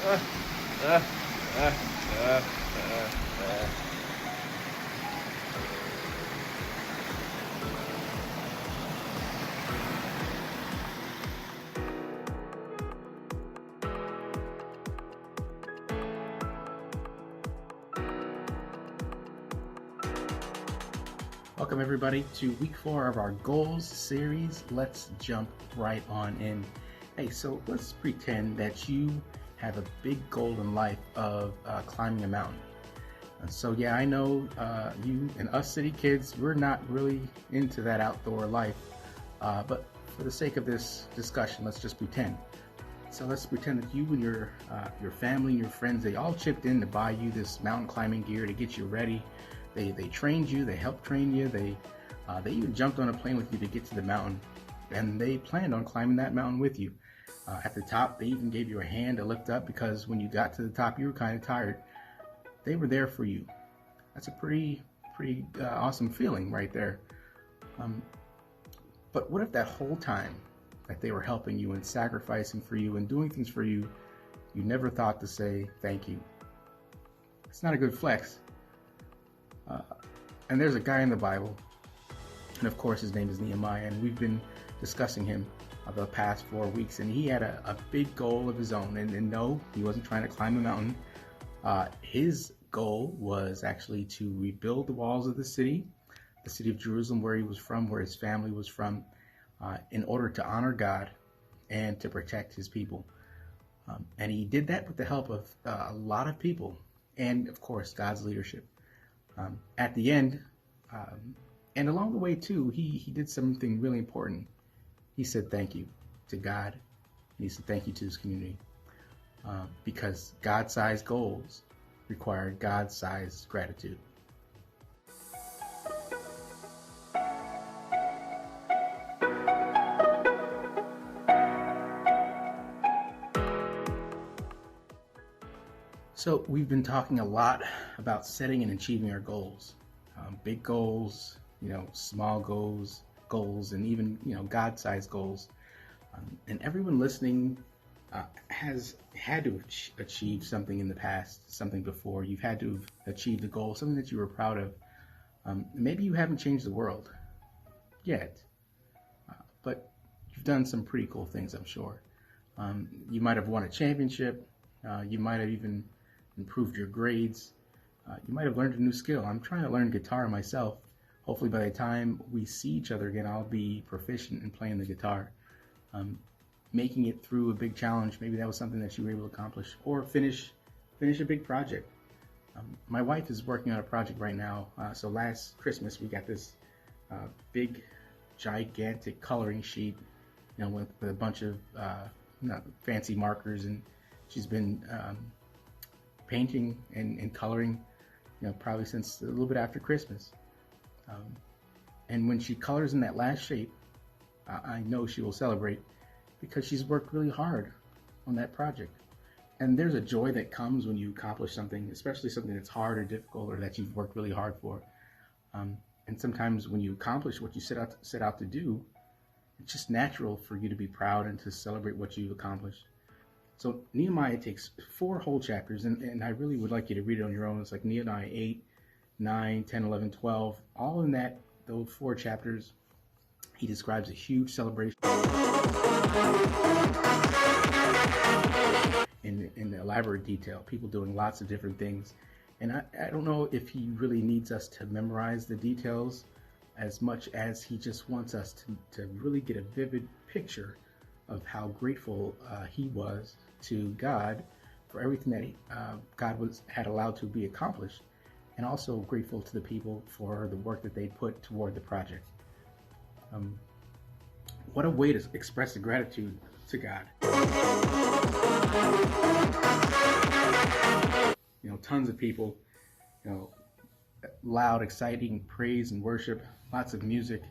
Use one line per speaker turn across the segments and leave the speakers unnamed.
Welcome everybody to week 4 of our goals series. Let's jump right on in. Hey, so let's pretend that you have a big goal in life of climbing a mountain. So yeah, I know you and us city kids, we're not really into that outdoor life, but for the sake of this discussion, let's just pretend. So let's pretend that you and your family and your friends, they all chipped in to buy you this mountain climbing gear to get you ready. They trained you, they helped train you, they even jumped on a plane with you to get to the mountain, and they planned on climbing that mountain with you. At the top, they even gave you a hand to lift up because when you got to the top, you were kind of tired. They were there for you. That's a pretty awesome feeling right there. But what if that whole time that they were helping you and sacrificing for you and doing things for you, you never thought to say thank you? It's not a good flex. And there's a guy in the Bible, and of course his name is Nehemiah, and we've been discussing him the past 4 weeks, and he had a big goal of his own, and no, he wasn't trying to climb a mountain. His goal was actually to rebuild the walls of the city of Jerusalem, where he was from, where his family was from, in order to honor God and to protect his people. And he did that with the help of a lot of people, and of course God's leadership. At the end, and along the way too, he did something really important. He said thank you to God, and he said thank you to his community, because God-sized goals require God-sized gratitude. So we've been talking a lot about setting and achieving our goals, big goals, small goals, and even, God-sized goals. And everyone listening has had to achieve something in the past, something before. You've had to have achieved a goal, something that you were proud of. Maybe you haven't changed the world yet, but you've done some pretty cool things, I'm sure. You might have won a championship. You might have even improved your grades. You might have learned a new skill. I'm trying to learn guitar myself. Hopefully by the time we see each other again, I'll be proficient in playing the guitar. Making it through a big challenge, maybe that was something that you were able to accomplish, or finish a big project. My wife is working on a project right now. So last Christmas we got this big, gigantic coloring sheet, with a bunch of fancy markers, and she's been painting and coloring, probably since a little bit after Christmas. And when she colors in that last shape, I know she will celebrate, because she's worked really hard on that project. And there's a joy that comes when you accomplish something, especially something that's hard or difficult or that you've worked really hard for. And sometimes when you accomplish what you set out to do, it's just natural for you to be proud and to celebrate what you've accomplished. So Nehemiah takes 4 whole chapters, and I really would like you to read it on your own. It's like Nehemiah 8, 9, 10, 11, 12. All in those 4 chapters, he describes a huge celebration in elaborate detail, people doing lots of different things. And I don't know if he really needs us to memorize the details as much as he just wants us to really get a vivid picture of how grateful he was to God for everything that God had allowed to be accomplished, and also grateful to the people for the work that they put toward the project. What a way to express the gratitude to God. Tons of people, loud, exciting praise and worship, lots of music,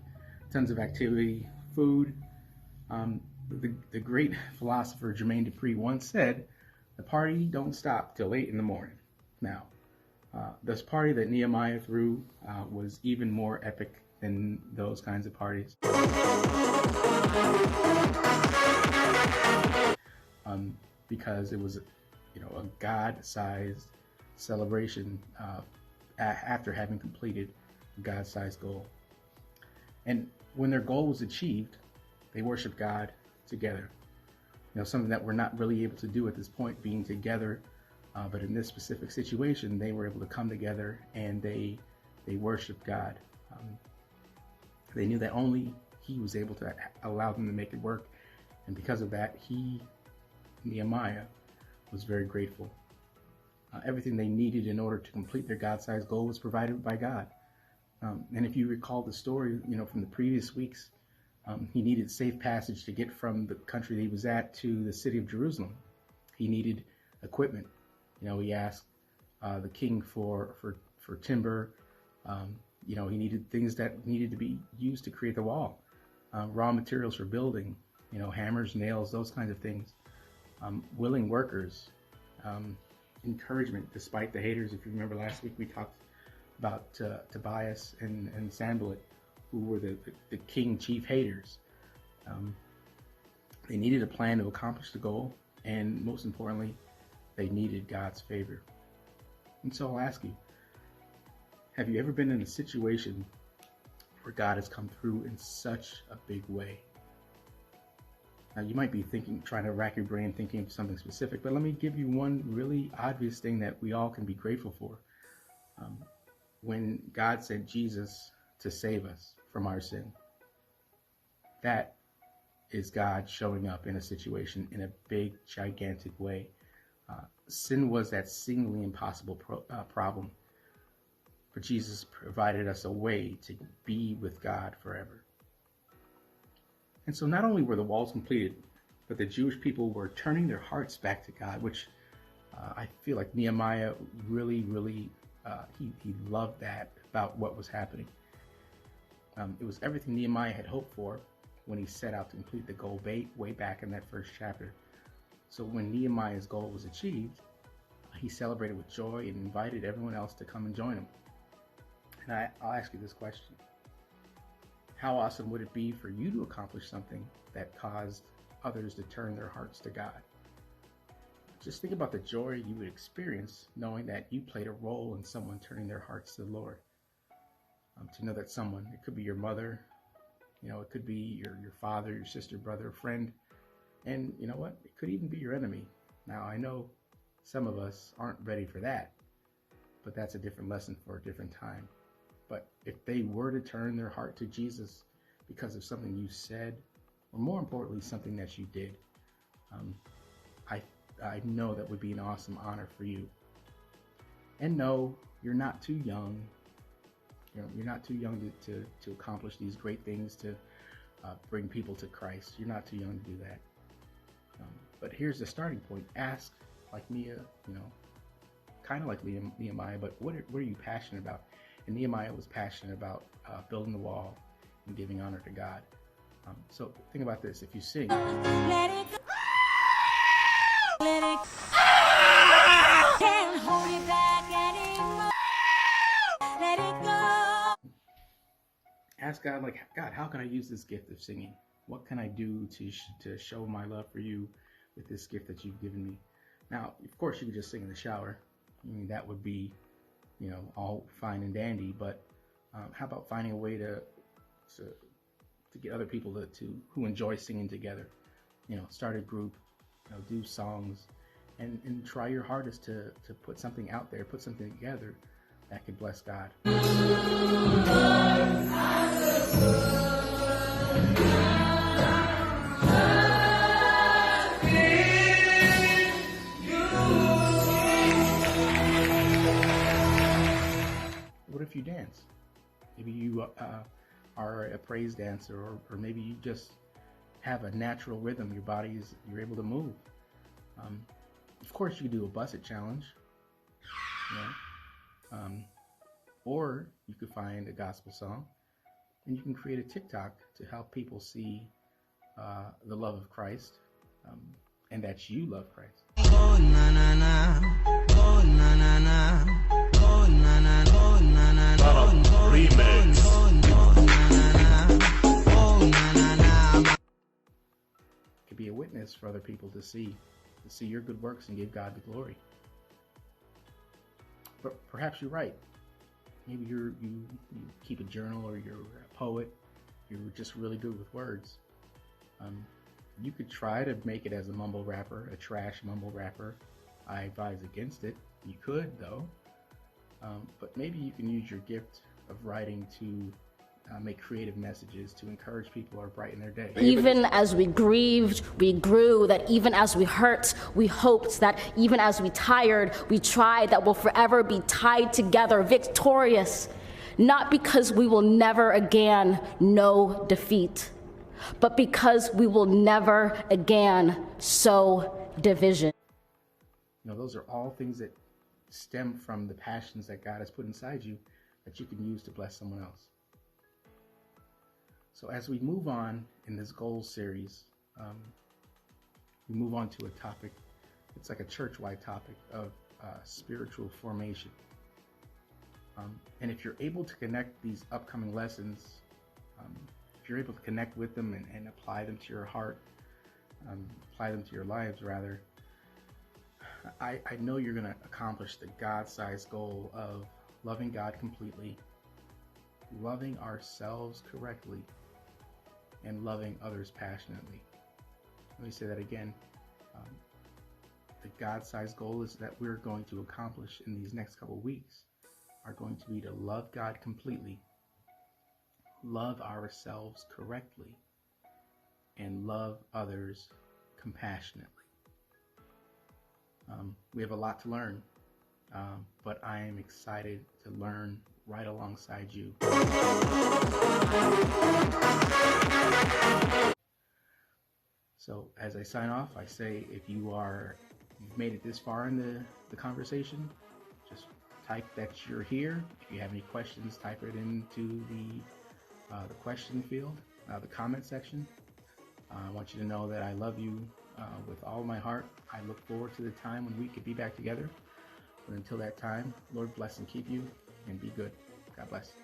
tons of activity, food. The great philosopher Jermaine Dupri once said, "The party don't stop till 8 in the morning." Now, this party that Nehemiah threw was even more epic than those kinds of parties. Because it was a God-sized celebration after having completed a God-sized goal. And when their goal was achieved, they worshiped God together. Something that we're not really able to do at this point, being together. But in this specific situation, they were able to come together and they worshiped God. They knew that only He was able to allow them to make it work. And because of that, Nehemiah, was very grateful. Everything they needed in order to complete their God-sized goal was provided by God. And if you recall the story, from the previous weeks, he needed safe passage to get from the country that he was at to the city of Jerusalem. He needed equipment. He asked the king for timber. He needed things that needed to be used to create the wall, raw materials for building, hammers, nails, those kinds of things, willing workers, encouragement despite the haters. If you remember last week, we talked about Tobias and Sanballat, who were the king chief haters. They needed a plan to accomplish the goal, and most importantly, they needed God's favor. And so I'll ask you, have you ever been in a situation where God has come through in such a big way? Now, you might be trying to rack your brain thinking of something specific, but let me give you one really obvious thing that we all can be grateful for. When God sent Jesus to save us from our sin, that is God showing up in a situation in a big, gigantic way. Sin was that seemingly impossible problem, but Jesus provided us a way to be with God forever. And so not only were the walls completed, but the Jewish people were turning their hearts back to God, which I feel like Nehemiah really, he loved that about what was happening. It was everything Nehemiah had hoped for when he set out to complete the goal way back in that first chapter. So when Nehemiah's goal was achieved, he celebrated with joy and invited everyone else to come and join him. And I'll ask you this question. How awesome would it be for you to accomplish something that caused others to turn their hearts to God? Just think about the joy you would experience knowing that you played a role in someone turning their hearts to the Lord. To know that someone, it could be your mother, it could be your father, your sister, brother, friend, and you know what? It could even be your enemy. Now, I know some of us aren't ready for that, but that's a different lesson for a different time. But if they were to turn their heart to Jesus because of something you said, or more importantly, something that you did, I know that would be an awesome honor for you. And no, you're not too young. You're not too young to accomplish these great things, to bring people to Christ. You're not too young to do that. But here's the starting point. Ask, like kind of like Nehemiah, but what are you passionate about? And Nehemiah was passionate about building the wall and giving honor to God. So think about this. If you sing, let it go. Let it go. Can't hold it back anymore. Let it go. Ask God, God, how can I use this gift of singing? What can I do to show my love for you with this gift that you've given me? Now, of course, you could just sing in the shower. That would be, all fine and dandy. But how about finding a way to get other people who enjoy singing together? Start a group, do songs, and try your hardest to put something out there, put something together that could bless God. What if you dance? Maybe you are a praise dancer, or maybe you just have a natural rhythm. You're able to move. Of course, you could do a Busset challenge, or you could find a gospel song, and you can create a TikTok to help people see the love of Christ, and that you love Christ. Oh, na, na, na. Oh, na, na, na. Oh, na, na, oh, na, na, na. Remix. Could be a witness for other people to see to see your good works and give God the glory. But perhaps you're right. Maybe you keep a journal, or you're a poet. You're just really good with words. You could try to make it as a mumble rapper, a trash mumble rapper. I advise against it. You could, though. But maybe you can use your gift of writing to make creative messages to encourage people or brighten their day.
Even as we grieved, we grew, that even as we hurt, we hoped, that even as we tired, we tried, that we'll forever be tied together, victorious, not because we will never again know defeat, but because we will never again sow division.
Those are all things that stem from the passions that God has put inside you that you can use to bless someone else. So as we move on in this goals series, we move on to a topic. It's like a church-wide topic of spiritual formation. And if you're able to connect these upcoming lessons, if you're able to connect with them and apply them to your heart, apply them to your lives rather, I know you're going to accomplish the God-sized goal of loving God completely, loving ourselves correctly, and loving others passionately. Let me say that again. The God-sized goal is that we're going to accomplish in these next couple of weeks are going to be to love God completely, love ourselves correctly, and love others compassionately. We have a lot to learn, but I am excited to learn right alongside you. So as I sign off, I say if you've made it this far in the conversation, just type that you're here. If you have any questions, type it into the question field, the comment section. I want you to know that I love you with all my heart. I look forward to the time when we could be back together. But until that time, Lord bless and keep you, and be good. God bless.